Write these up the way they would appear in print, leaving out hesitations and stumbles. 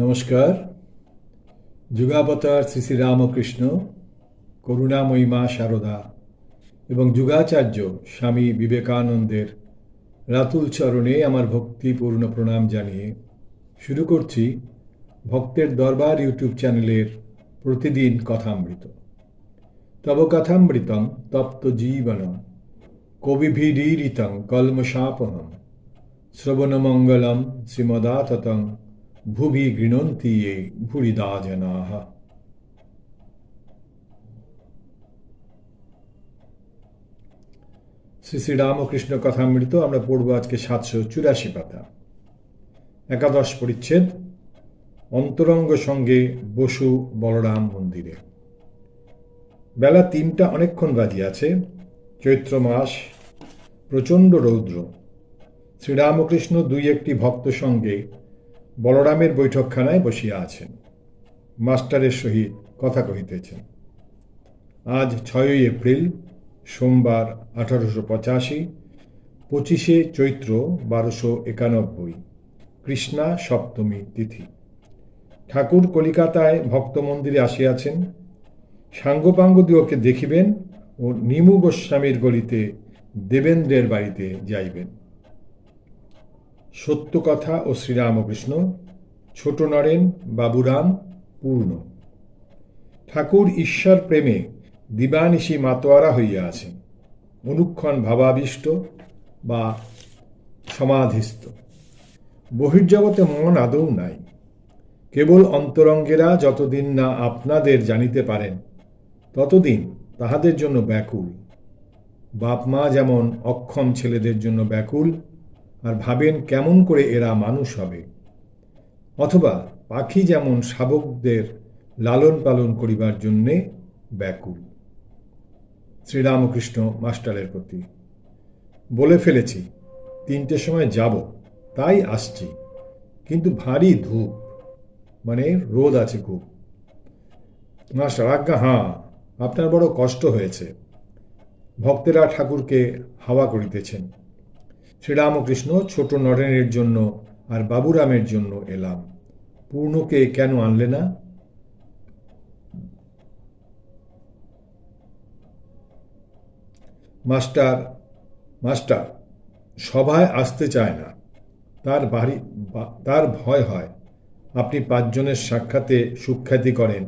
নমস্কার। যুগাবতার শ্রী শ্রী রামকৃষ্ণ, করুণাময়ী মা শারদা এবং যুগাচার্য স্বামী বিবেকানন্দের রাতুল চরণে আমার ভক্তিপূর্ণ প্রণাম জানিয়ে শুরু করছি ভক্তের দরবার ইউটিউব চ্যানেলের প্রতিদিন কথামৃত। তব কথামৃতং তপ্ত জীবনম কবিভিরীরিতং কলমশাপহম শ্রবণমঙ্গলম শ্রীমদাততং ভুবি গৃণন্তি ये ভুরিদা জনাঃ। শ্রী শ্রী রামকৃষ্ণ কথামৃত আমরা পড়ব আজকে 784 পাতা, একাদশ পরিচ্ছেদ, অন্তরঙ্গ সঙ্গে বসু বলরাম মন্দিরে। বেলা 3টা অনেকক্ষণ বাজিয়াছে। চৈত্র মাস, প্রচণ্ড রৌদ্র। শ্রীরামকৃষ্ণ দুই একটি ভক্ত সঙ্গে বলরামের বৈঠকখানায় বসিয়া আছেন, মাস্টারের সহিত কথা কহিতেছেন। আজ 6ই এপ্রিল, সোমবার, 1885, 25শে চৈত্র 1291, কৃষ্ণা সপ্তমী তিথি। ঠাকুর কলিকাতায় ভক্ত মন্দিরে আসিয়াছেন। সাঙ্গপাঙ্গদিওকে দেখিবেন ও নিমু গোস্বামীর গলিতে দেবেন্দ্রের বাড়িতে যাইবেন। সত্যকথা ও শ্রীরামকৃষ্ণ, ছোট নরেন, বাবুরাম, পূর্ণ। ঠাকুর ঈশ্বর প্রেমে দিবানিশি মাতোয়ারা হইয়া আছেন, অনুক্ষণ ভাবাবিষ্ট বা সমাধিস্থ। বহির্জগতে মন আদৌ নাই। কেবল অন্তরঙ্গেরা যতদিন না আপনাদের জানিতে পারেন ততদিন তাহাদের জন্য ব্যাকুল। বাপ মা যেমন অক্ষম ছেলেদের জন্য ব্যাকুল আর ভাবেন কেমন করে এরা মানুষ হবে, অথবা পাখি যেমন শাবকদের লালন পালন করিবার জন্যে ব্যাকুল। শ্রীরামকৃষ্ণ মাস্টারের প্রতি। বলে ফেলেছি 3টের সময় যাব, তাই আসছি, কিন্তু ভারী ধূপ, মানে রোদ আছে খুব। মাস্টার: আজ্ঞা হাঁ, আপনার বড় কষ্ট হয়েছে। ভক্তেরা ঠাকুরকে হাওয়া করিতেছেন। শ্রীরামকৃষ্ণ: ছোট নরেনের জন্য আর বাবুরামের জন্য এলাম, পূর্ণকে কেন আনলে না? মাস্টার সভায় আসতে চায় না, তার ভয় হয় আপনি 5 জনের সাক্ষাতে সুখ্যাতি করেন,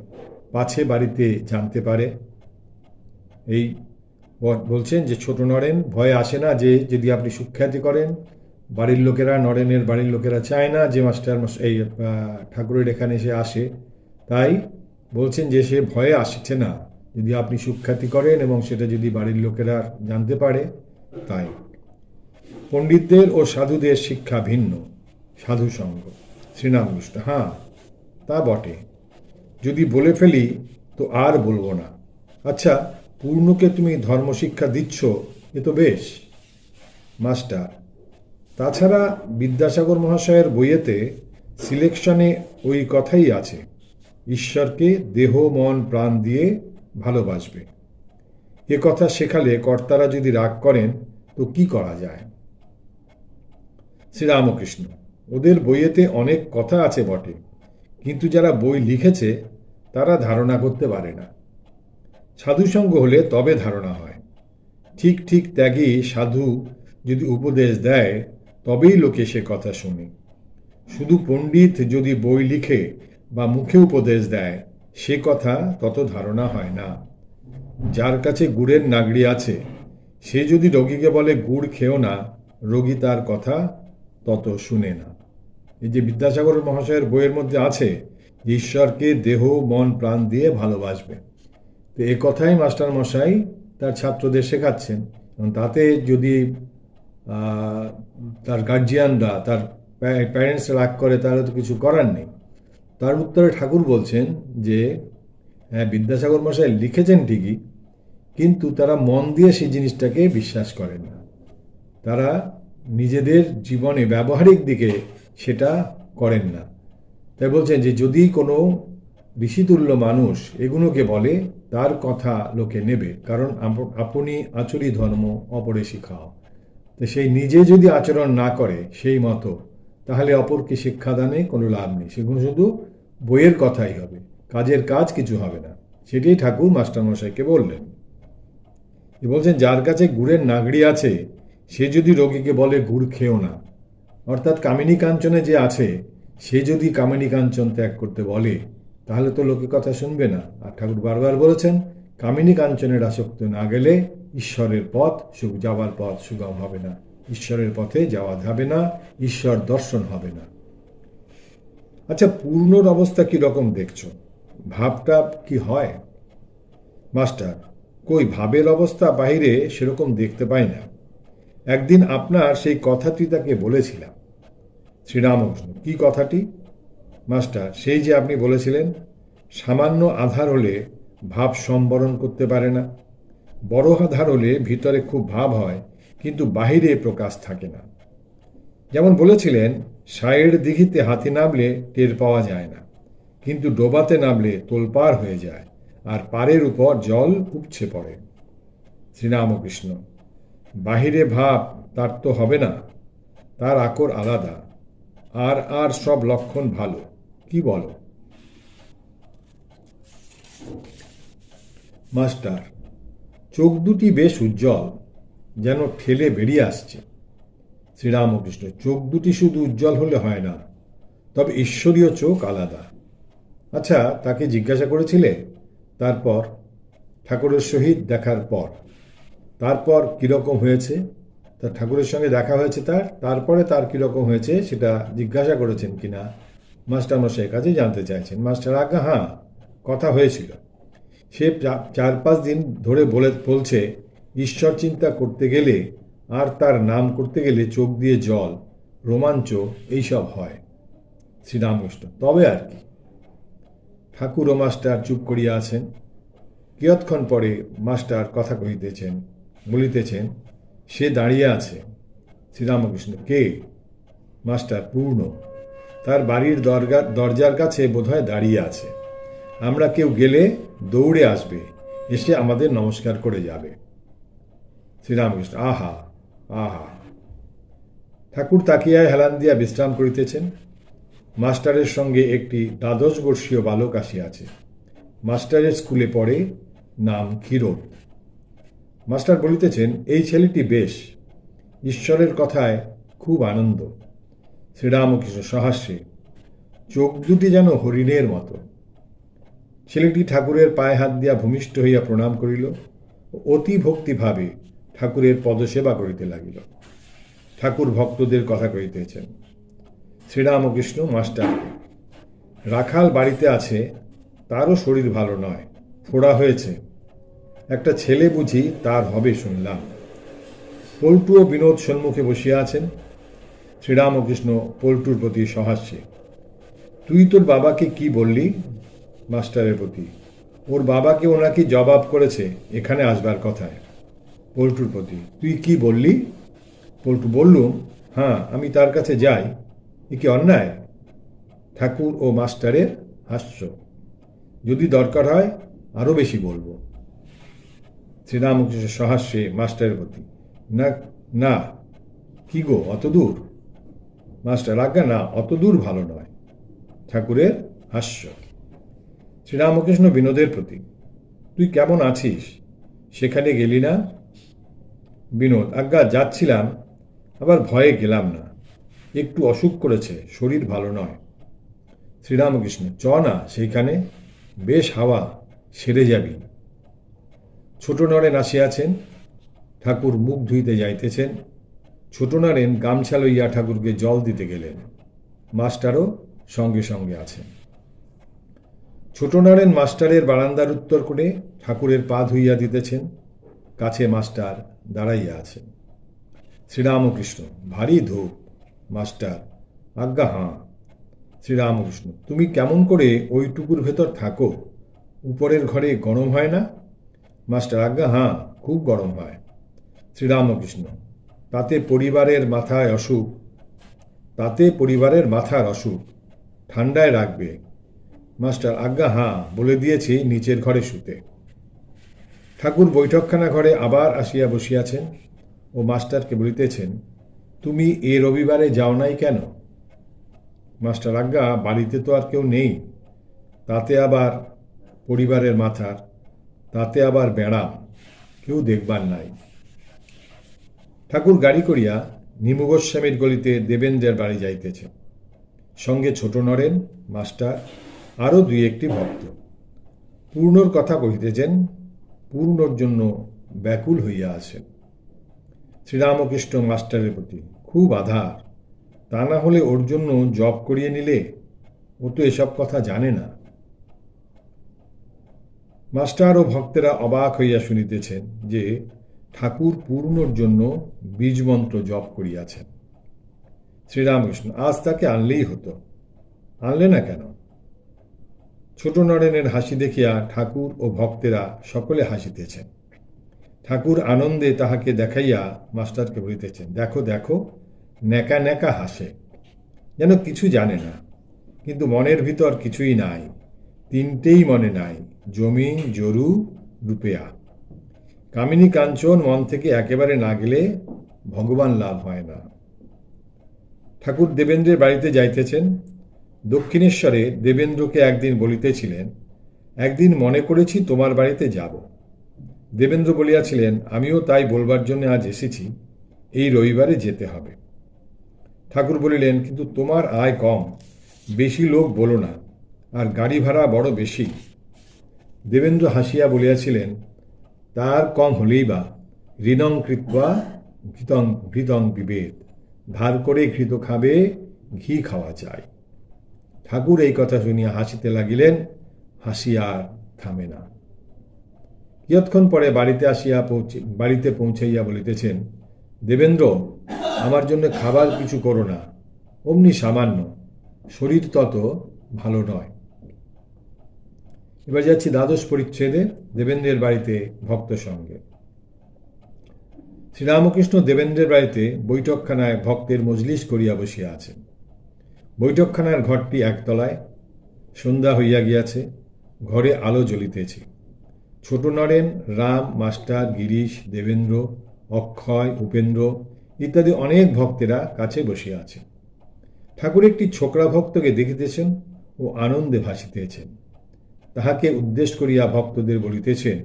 পাছে বাড়িতে জানতে পারে। এই বলছেন যে ছোট নরেন ভয়ে আসে না যে যদি আপনি সুখ্যাতি করেন, বাড়ির লোকেরা, নরেনের বাড়ির লোকেরা চায় না যে মাস্টার এই ঠাকুরের এখানে এসে আসে, তাই বলছেন যে সে ভয়ে আসছে না যদি আপনি সুখ্যাতি করেন এবং সেটা যদি বাড়ির লোকেরা জানতে পারে। তাই পণ্ডিতদের ও সাধুদের শিক্ষা ভিন্ন, সাধু সঙ্গ। শ্রীরামকৃষ্ণ: হ্যাঁ, তা বটে। যদি বলে ফেলি তো আর বলবো না। আচ্ছা, পূর্ণকে তুমি ধর্মশিক্ষা দিচ্ছ, এ তো বেশ। মাস্টার: তাছাড়া বিদ্যাসাগর মহাশয়ের বইয়েতে সিলেকশনে ওই কথাই আছে, ঈশ্বরকে দেহ মন প্রাণ দিয়ে ভালোবাসবে। এ কথা শেখালে কর্তারা যদি রাগ করেন তো কি করা যায়? শ্রীরামকৃষ্ণ: ওদের বইয়েতে অনেক কথা আছে বটে, কিন্তু যারা বই লিখেছে তারা ধারণা করতে পারে না। সাধুসঙ্গ হলে তবে ধারণা হয়। ঠিক ঠিক ত্যাগী সাধু যদি উপদেশ দেয় তবেই লোকে সে কথা শুনে। শুধু পণ্ডিত যদি বই লিখে বা মুখে উপদেশ দেয় সে কথা তত ধারণা হয় না। যার কাছে গুড়ের নাগড়ি আছে সে যদি রোগীকে বলে গুড় খেও না, রোগী তার কথা তত শুনে না। এই যে বিদ্যাসাগর মহাশয়ের বইয়ের মধ্যে আছে যে ঈশ্বরকে দেহ মন প্রাণ দিয়ে ভালোবাসবে, তো এ কথাই মাস্টার মশাই তার ছাত্রদের শেখাচ্ছেন। এবং তাতে যদি তার গার্জিয়ানরা, তার প্যারেন্টসরা রাগ করে তাহলে তো কিছু করার নেই। তার উত্তরে ঠাকুর বলছেন যে হ্যাঁ, বিদ্যাসাগর মশাই লিখেছেন ঠিকই, কিন্তু তারা মন দিয়ে সেই জিনিসটাকে বিশ্বাস করেন না। তারা নিজেদের জীবনে ব্যবহারিক দিকে সেটা করেন না। তাই বলছেন যে যদি কোনো ঋষিতুল্য মানুষ এগুলোকে বলে তার কথা লোকে নেবে, কারণ আপনি আচরি ধর্ম অপরে শিখাও। তো সেই নিজে যদি আচরণ না করে সেই মতো, তাহলে অপরকে শিক্ষাদানে কোনো লাভ নেই। সেগুলো শুধু বইয়ের কথাই হবে, কাজের কাজ কিছু হবে না। সেটাই ঠাকুর মাস্টারমশাইকে বললেন। বলছেন যার কাছে গুড়ের নাগড়ি আছে সে যদি রোগীকে বলে গুড় খেও না, অর্থাৎ কামিনী কাঞ্চনে যে আছে সে যদি কামিনী কাঞ্চন ত্যাগ করতে বলে তাহলে তো লোকে কথা শুনবে না। আর ঠাকুর বারবার বলেছেন কামিনী কাঞ্চনের আসক্ত না গেলে ঈশ্বরের পথ যাওয়ার পথ সুগম হবে না, ঈশ্বরের পথে যাওয়া যাবে না, ঈশ্বর দর্শন হবে না। আচ্ছা, পূর্ণর অবস্থা কি রকম দেখছো? ভাবটা কি হয়? মাস্টার, কই ভাবের অবস্থা বাহিরে সেরকম দেখতে পাই না। একদিন আপনার সেই কথাটি তাকে বলেছিলাম। শ্রীরামকৃষ্ণ, কি কথাটি? মাস্টার, সেই যে আপনি বলেছিলেন সামান্য আধার হলে ভাব সম্বরণ করতে পারে না, বড় আধার হলে ভিতরে খুব ভাব হয় কিন্তু বাহিরে প্রকাশ থাকে না। যেমন বলেছিলেন সায়ের দিঘিতে হাতি নামলে টের পাওয়া যায় না, কিন্তু ডোবাতে নামলে তোলপাড় হয়ে যায় আর পাড়ের উপর জল উপছে পড়ে। শ্রীরামকৃষ্ণ, বাহিরে ভাব তার তো হবে না, তার আকর আলাদা, আর আর সব লক্ষণ ভালো, কি বলো? মাস্টার, চোখ দুটি বেশ উজ্জ্বল, যেন ঠেলে বেরিয়ে আসছে। শ্রীরামকৃষ্ণ, চোখ দুটি শুধু উজ্জ্বল হলে হয় না, তবে ঈশ্বরীয় চোখ আলাদা। আচ্ছা, তাকে জিজ্ঞাসা করেছিলে তারপর ঠাকুরের সহিত দেখার পর তারপর কীরকম হয়েছে? তার ঠাকুরের সঙ্গে দেখা হয়েছে তারপরে তার কীরকম হয়েছে সেটা জিজ্ঞাসা করেছেন কিনা মাস্টারমশাইয়ের কাছে জানতে চাইছেন। মাস্টার, আজ্ঞা হ্যাঁ, কথা হয়েছিল। সে 4-5 দিন ধরে বলছে ঈশ্বর চিন্তা করতে গেলে আর তার নাম করতে গেলে চোখ দিয়ে জল, রোমাঞ্চ এইসব হয়। শ্রীরামকৃষ্ণ, তবে আর কি? ঠাকুর ও মাস্টার চুপ করিয়া আছেন। কিয়ৎক্ষণ পরে মাস্টার কথা বলিতেছেন, সে দাঁড়িয়ে আছে। শ্রীরামকৃষ্ণ, কে? মাস্টার, পূর্ণ। তার বাড়ির দরজার কাছে বোধহয় দাঁড়িয়ে আছে। আমরা কেউ গেলে দৌড়ে আসবে, এসে আমাদের নমস্কার করে যাবে। শ্রীরামকৃষ্ণ, আহা আহা। ঠাকুর তাকিয়ায় হেলান দিয়া বিশ্রাম করিতেছেন। মাস্টারের সঙ্গে একটি 12 বর্ষীয় বালক আসিয়াছে। মাস্টারের স্কুলে পড়ে, নাম ক্ষীরোদ। মাস্টার বলিতেছেন, এই ছেলেটি বেশ, ঈশ্বরের কথায় খুব আনন্দ। শ্রীরামকৃষ্ণ সহাস্যে, চোখ দুটি যেন হরিণের মতো। ছেলেটি ঠাকুরের পায়ে হাত দিয়া ভূমিষ্ঠ হইয়া প্রণাম করিল, অতি ভক্তিভাবে ঠাকুরের পদসেবা করিতে লাগিল। ঠাকুর ভক্তদের কথা কহিতেছেন। শ্রীরামকৃষ্ণ মাস্টারকে, রাখাল বাড়িতে আছে, তারও শরীর ভালো নয়, ফোড়া হয়েছে। একটা ছেলে বুঝি তার হবে শুনলাম। পল্টু ও বিনোদ সম্মুখে বসিয়া আছেন। শ্রীরামকৃষ্ণ পল্টুর প্রতি সহাস্যে, তুই তোর বাবাকে কি বললি? মাস্টারের প্রতি, ওর বাবাকে ওনাকে জবাব করেছে এখানে আসবার কথায়। পল্টুর প্রতি, তুই কি বললি? পল্টু, বললুম, হ্যাঁ, আমি তার কাছে যাই, এ কি অন্যায়? ঠাকুর ও মাস্টারের হাস্য, যদি দরকার হয় আরও বেশি বলবো। শ্রীরামকৃষ্ণ সহাস্যে মাস্টারের প্রতি, না না, কি গো, অত দূর? মাস্টার, আজ্ঞা না, অত দূর ভালো নয়। ঠাকুরের হাস্য। শ্রীরামকৃষ্ণ বিনোদের প্রতি, তুই কেমন আছিস? সেখানে গেলি না? বিনোদ, আজ্ঞা যাচ্ছিলাম, আবার ভয়ে গেলাম না, একটু অসুখ করেছে, শরীর ভালো নয়। শ্রীরামকৃষ্ণ, চ না সেইখানে, বেশ হাওয়া, সেরে যাবি। ছোট নরেন আসিয়াছেন। ঠাকুর মুখ ধুইতে যাইতেছেন। ছোট নরেন গামছা লইয়া ঠাকুরকে জল দিতে গেলেন। মাস্টারও সঙ্গে সঙ্গে আছেন। ছোট নরেন মাস্টারের বারান্দার উত্তর করে ঠাকুরের পা ধুইয়া দিতেছেন। কাছে মাস্টার দাঁড়াইয়া আছেন। শ্রীরামকৃষ্ণ, ভারী ধূপ। মাস্টার, আজ্ঞা হাঁ। শ্রীরামকৃষ্ণ, তুমি কেমন করে ওইটুকুর ভেতর থাকো? উপরের ঘরে গরম হয় না? মাস্টার, আজ্ঞা হাঁ, খুব গরম হয়। শ্রীরামকৃষ্ণ, তাতে পরিবারের মাথার অসুখ, ঠান্ডায় রাখবে। মাস্টার, আজ্ঞা হাঁ, বলে দিয়েছি নিচের ঘরে শুতে। ঠাকুর বৈঠকখানা ঘরে আবার আসিয়া বসিয়াছেন ও মাস্টারকে বলিতেছেন, তুমি এ রবিবারে যাও নাই কেন? মাস্টার, আজ্ঞা বাড়িতে তো আর কেউ নেই, তাতে আবার পরিবারের মাথার, তাতে আবার বেড়াম, কেউ দেখবার নাই। ঠাকুর গাড়ি করিয়া নিমু গোস্বামীর গলিতে দেবেন্দ্রের বাড়ি যাইতেছে, সঙ্গে ছোট নরেন, মাস্টার, আরও দুই একটি ভক্ত। পূর্ণর কথা কহিতেছেন, পূর্ণর জন্য ব্যাকুল হইয়া আছেন। শ্রীরামকৃষ্ণ মাস্টারের প্রতি খুব আধার, তা না হলে ওর জন্য জব করিয়ে নিলে, ও তো এসব কথা জানে না। মাস্টার ও ভক্তেরা অবাক হইয়া শুনিতেছেন যে ঠাকুর পূর্ণর জন্য বীজমন্ত্র জপ করিয়াছেন। শ্রীরামকৃষ্ণ, আজ তাকে আনলেই হতো, আনলে না কেন? ছোট নরেনের হাসি দেখিয়া ঠাকুর ও ভক্তেরা সকলে হাসিতেছেন। ঠাকুর আনন্দে তাহাকে দেখাইয়া মাস্টারকে বলিতেছেন, দেখো দেখো, ন্যাকা ন্যাকা হাসে, যেন কিছু জানে না, কিন্তু মনের ভিতর কিছুই নাই, তিনটেই মনে নাই, জমি, জরু, রুপেয়া। কামিনী কাঞ্চন মন থেকে একেবারে না গেলে ভগবান লাভ হয় না। ঠাকুর দেবেন্দ্রের বাড়িতে যাইতেছেন। দক্ষিণেশ্বরে দেবেন্দ্রকে একদিন বলিতেছিলেন, একদিন মনে করেছি তোমার বাড়িতে যাব। দেবেন্দ্র বলিয়াছিলেন, আমিও তাই বলবার জন্য আজ এসেছি, এই রবিবারে যেতে হবে। ঠাকুর বলিলেন, কিন্তু তোমার আয় কম, বেশি লোক বলো না, আর গাড়ি ভাড়া বড় বেশি। দেবেন্দ্র হাসিয়া বলিয়াছিলেন, তার কম হলেই বা, ঋণং কৃত্বা ঘৃতং বিবেদ, ধার করে ঘৃত খাবে, ঘি খাওয়া চাই। ঠাকুর এই কথা শুনিয়া হাসিতে লাগিলেন, হাসি আর থামে না। কিয়ৎক্ষণ পরে বাড়িতে পৌঁছাইয়া বলিতেছেন, দেবেন্দ্র, আমার জন্য খাবার কিছু করো না, অমনি সামান্য, শরীর তত ভালো নয়। এবার যাচ্ছি দ্বাদশ পরিচ্ছেদে, দেবেন্দ্রের বাড়িতে ভক্ত সঙ্গে। শ্রীরামকৃষ্ণ দেবেন্দ্রের বাড়িতে বৈঠকখানায় ভক্তের মজলিস করিয়া বসিয়া আছেন। বৈঠকখানার ঘরটি একতলায়। সন্ধ্যা হইয়া গিয়াছে, ঘরে আলো জ্বলিতেছে। ছোট নরেন, রাম, মাস্টার, গিরিশ, দেবেন্দ্র, অক্ষয়, উপেন্দ্র ইত্যাদি অনেক ভক্তেরা কাছে বসিয়া আছেন। ঠাকুর একটি ছোকরা ভক্তকে দেখিতেছেন ও আনন্দে ভাসিতেছেন। তাহাকে উদ্দেশ্য করিয়া ভক্তদের বলিতেছেন,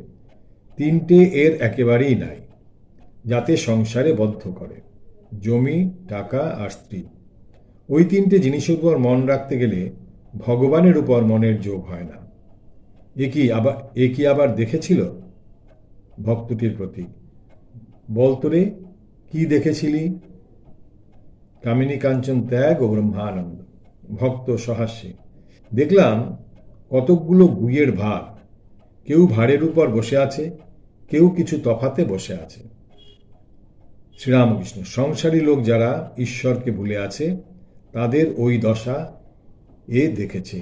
তিনটে এর একেবারেই নাই, যাতে সংসারে বদ্ধ করে, জমি, টাকা আর স্ত্রী। ওই তিনটে জিনিসের উপর মন রাখতে গেলে ভগবানের উপর মনের যোগ হয় না। এ কি আবার দেখেছিল? ভক্তটির প্রতি, বলতরে কি দেখেছিলি? কামিনী কাঞ্চন ত্যাগ ও ব্রহ্মানন্দ। ভক্ত সহাস্যে, দেখলাম কতকগুলো গুইয়ের ভার, কেউ ভাড়ের উপর বসে আছে, কেউ কিছু তফাতে বসে আছে। শ্রীরামকৃষ্ণ, সংসারী লোক যারা ঈশ্বরকে ভুলে আছে, তাদের ওই দশা এ দেখেছে,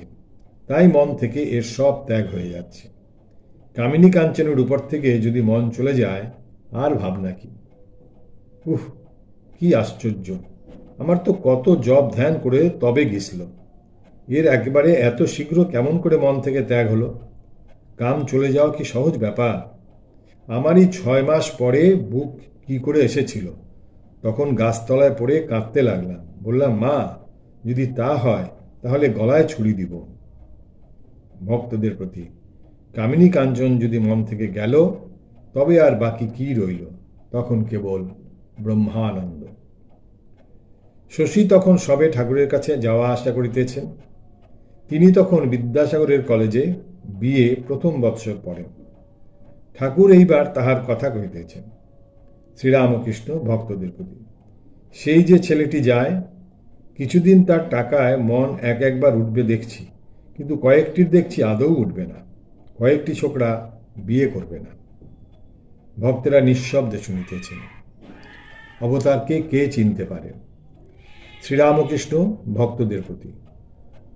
তাই মন থেকে এর সব ত্যাগ হয়ে যাচ্ছে। কামিনী কাঞ্চনের উপর থেকে যদি মন চলে যায়, আর ভাবনা কি? কি আশ্চর্য! আমার তো কত জপ ধ্যান করে তবে গেছিল, এর একবারে এত শীঘ্র কেমন করে মন থেকে ত্যাগ হলো? কাম চলে যাওয়া কি সহজ ব্যাপার? আমারই 6 মাস পরে বুক কি করে এসেছিল, তখন গাছতলায় পড়ে কাঁদতে লাগলাম, বললাম, মা, যদি তা হয় তাহলে গলায় ছুরি দিব। ভক্তদের প্রতি, কামিনী কাঞ্চন যদি মন থেকে গেল, তবে আর বাকি কি রইল? তখন কেবল ব্রহ্মানন্দ। শশী তখন সবে ঠাকুরের কাছে যাওয়া আসা করিতেছেন। তিনি তখন বিদ্যাসাগরের কলেজে বিএ প্রথম বৎসর পড়েন। ঠাকুর এইবার তাহার কথা কহিতেছেন। শ্রীরামকৃষ্ণ ভক্তদের প্রতি, সেই যে ছেলেটি যায়, কিছুদিন তার টাকায় মন একবার উঠবে দেখছি, কিন্তু কয়েকটির দেখছি আদৌ উঠবে না, কয়েকটি ছোকরা বিয়ে করবে না। ভক্তেরা নিঃশব্দে শুনিতেছেন। অবতারকে কে চিনতে পারে? শ্রীরামকৃষ্ণ ভক্তদের প্রতি,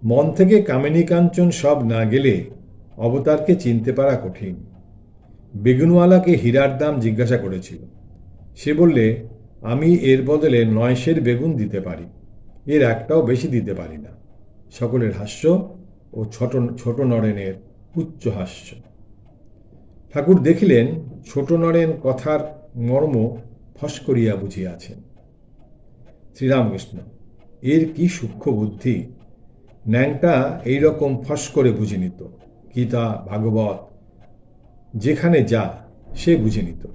মন থেকে কামিনী কাঞ্চন সব না গেলে অবতারকে চিনতে পারা কঠিন। বেগুনওয়ালাকে হীরার দাম জিজ্ঞাসা করেছিল। সে বললে, আমি এর বদলে 9 সের বেগুন দিতে পারি, এর একটাও বেশি দিতে পারি না। সকলের হাস্য ও ছোট নরেনের উচ্চ হাস্য। ঠাকুর দেখিলেন ছোট নরেন কথার মর্ম ফস করিয়া বুঝিয়াছেন। শ্রীরামকৃষ্ণ, এর কি সূক্ষ্ম বুদ্ধি! ন্যাংটা এইরকম ফস করে বুঝে নিত। গীতা, ভাগবত যেখানে যা সে বুঝে নিত।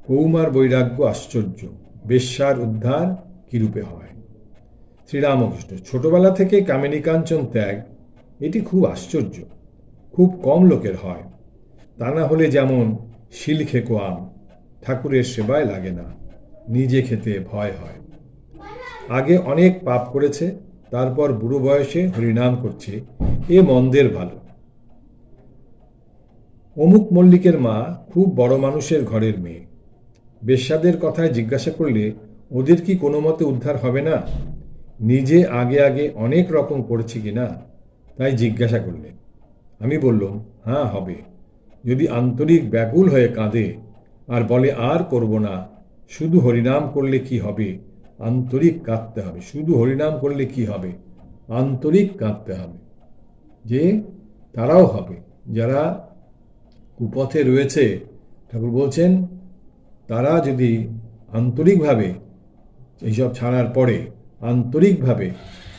কৌমার বৈরাগ্য আশ্চর্য, বেশ্যার উদ্ধার কিরূপে হয়। শ্রীরামকৃষ্ণ, ছোটবেলা থেকে কামিনী কাঞ্চন ত্যাগ, এটি খুব আশ্চর্য, খুব কম লোকের হয়। তা না হলে যেমন শিল খেকো আম, ঠাকুরের সেবায় লাগে না, নিজে খেতে ভয় হয়। আগে অনেক পাপ করেছে, তারপর বুড়ো বয়সে হরিনাম করছে, এ মন্দের ভালো। অমুক মল্লিকের মা খুব বড় মানুষের ঘরের মেয়ে। বেশ্যাদের কথায় জিজ্ঞাসা করলে ওদের কি কোনো মতে উদ্ধার হবে না? নিজে আগে আগে অনেক রকম করেছি কিনা তাই জিজ্ঞাসা করলেন। আমি বললাম, হ্যাঁ হবে, যদি আন্তরিক ব্যাকুল হয়ে কাঁদে আর বলে আর করব না, শুধু হরিনাম করলে কি হবে, আন্তরিক কাঁদতে হবে। শুধু হরিনাম করলে কি হবে, আন্তরিক কাঁদতে হবে। যে তারাও হবে যারা কুপথে রয়েছে, ঠাকুর বলছেন তারা যদি আন্তরিকভাবে এইসব ছাড়ার পরে আন্তরিকভাবে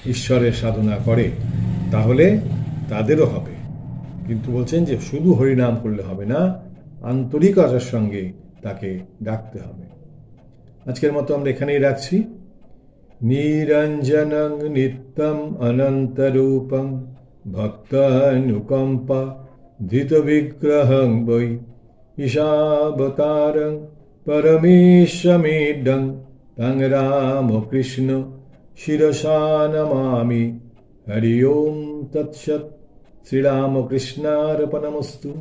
ঈশ্বরের সাধনা করে তাহলে তাদেরও হবে। কিন্তু বলছেন যে শুধু হরিনাম করলে হবে না, আন্তরিকতার সঙ্গে তাকে ডাকতে হবে। আজকের মতো আমরা এখানেই রাখছি। নিরঞ্জনং নিত্যম অনন্তরূপং ভক্তানুকম্পা ধৃত বিগ্রহং বৈ ঈশাবতারং পরমেশ্বমিডং তং রামকৃষ্ণ শিরসা নমামি। হরি ওম তৎসৎ। শ্রীরামকৃষ্ণার্পণমস্তু।